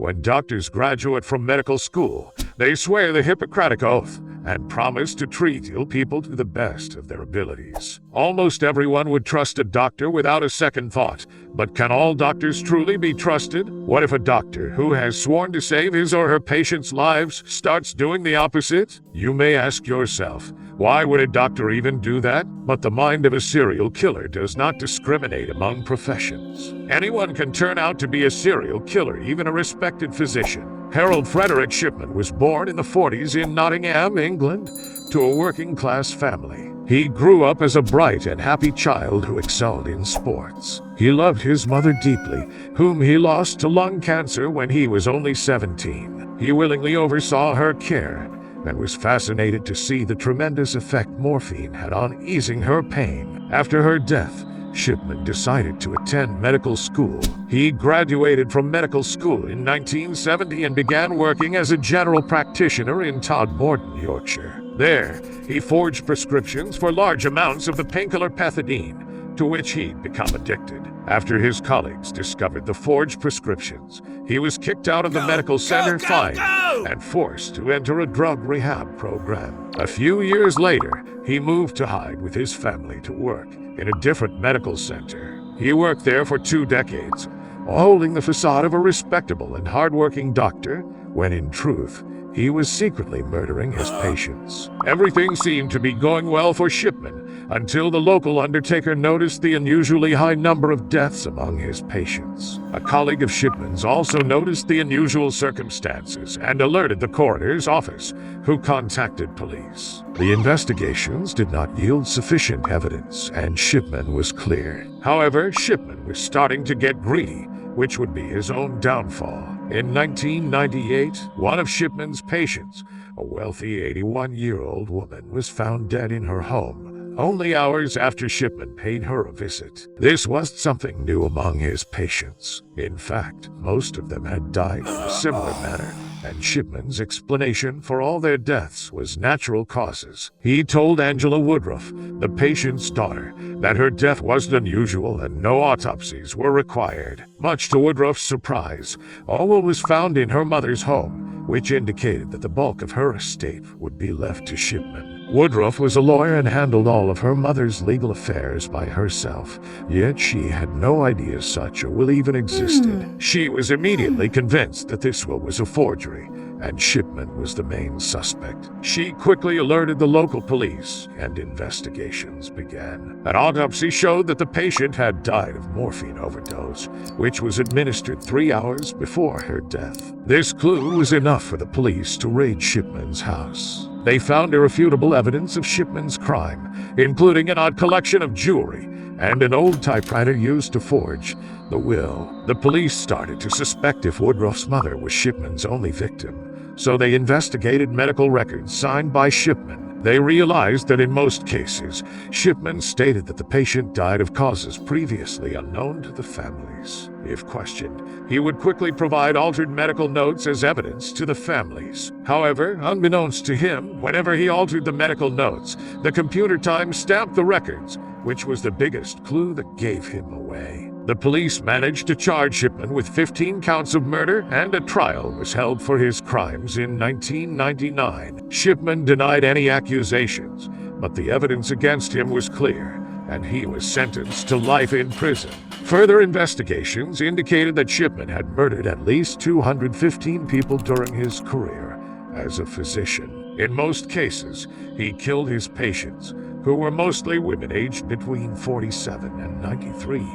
When doctors graduate from medical school, they swear the Hippocratic Oath and promise to treat ill people to the best of their abilities. Almost everyone would trust a doctor without a second thought, but can all doctors truly be trusted? What if a doctor who has sworn to save his or her patients' lives starts doing the opposite? You may ask yourself, why would a doctor even do that? But the mind of a serial killer does not discriminate among professions. Anyone can turn out to be a serial killer, even a respected physician. Harold Frederick Shipman was born in the 40s in Nottingham, England, to a working-class family. He grew up as a bright and happy child who excelled in sports. He loved his mother deeply, whom he lost to lung cancer when he was only 17. He willingly oversaw her care and was fascinated to see the tremendous effect morphine had on easing her pain. After her death, Shipman decided to attend medical school. He graduated from medical school in 1970 and began working as a general practitioner in Todmorden, Yorkshire. There, he forged prescriptions for large amounts of the painkiller pethidine, to which he'd become addicted. After his colleagues discovered the forged prescriptions, he was kicked out of the medical center, fined, and forced to enter a drug rehab program. A few years later, he moved to Hyde with his family to work in a different medical center. He worked there for 2 decades, holding the facade of a respectable and hardworking doctor, when in truth, he was secretly murdering his patients. Everything seemed to be going well for Shipman, until the local undertaker noticed the unusually high number of deaths among his patients. A colleague of Shipman's also noticed the unusual circumstances and alerted the coroner's office, who contacted police. The investigations did not yield sufficient evidence, and Shipman was cleared. However, Shipman was starting to get greedy, which would be his own downfall. In 1998, one of Shipman's patients, a wealthy 81-year-old woman, was found dead in her home, only hours after Shipman paid her a visit. This wasn't something new among his patients. In fact, most of them had died in a similar manner, and Shipman's explanation for all their deaths was natural causes. He told Angela Woodruff, the patient's daughter, that her death wasn't unusual and no autopsies were required. Much to Woodruff's surprise, all was found in her mother's home, which indicated that the bulk of her estate would be left to Shipman. Woodruff was a lawyer and handled all of her mother's legal affairs by herself, yet she had no idea such a will even existed. She was immediately convinced that this will was a forgery, and Shipman was the main suspect. She quickly alerted the local police, and investigations began. An autopsy showed that the patient had died of morphine overdose, which was administered 3 hours before her death. This clue was enough for the police to raid Shipman's house. They found irrefutable evidence of Shipman's crime, including an odd collection of jewelry and an old typewriter used to forge the will. The police started to suspect if Woodruff's mother was Shipman's only victim, so they investigated medical records signed by Shipman. They realized that in most cases, Shipman stated that the patient died of causes previously unknown to the families. If questioned, he would quickly provide altered medical notes as evidence to the families. However, unbeknownst to him, whenever he altered the medical notes, the computer time-stamped the records, which was the biggest clue that gave him away. The police managed to charge Shipman with 15 counts of murder, and a trial was held for his crimes in 1999. Shipman denied any accusations, but the evidence against him was clear, and he was sentenced to life in prison. Further investigations indicated that Shipman had murdered at least 215 people during his career as a physician. In most cases, he killed his patients, who were mostly women aged between 47 and 93,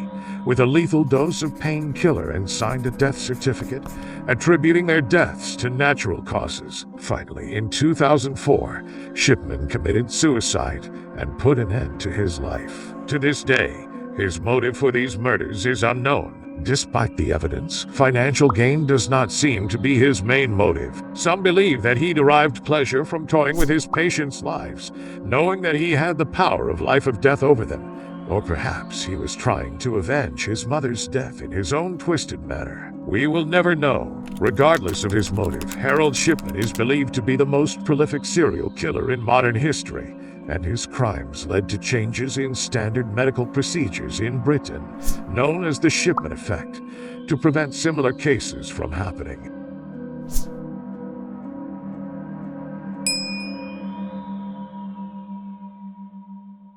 with a lethal dose of painkiller, and signed a death certificate attributing their deaths to natural causes. Finally, in 2004, Shipman committed suicide and put an end to his life. To this day, his motive for these murders is unknown. Despite the evidence, financial gain does not seem to be his main motive. Some believe that he derived pleasure from toying with his patients' lives, knowing that he had the power of life or death over them. Or perhaps he was trying to avenge his mother's death in his own twisted manner. We will never know. Regardless of his motive, Harold Shipman is believed to be the most prolific serial killer in modern history, and his crimes led to changes in standard medical procedures in Britain, known as the Shipman effect, to prevent similar cases from happening.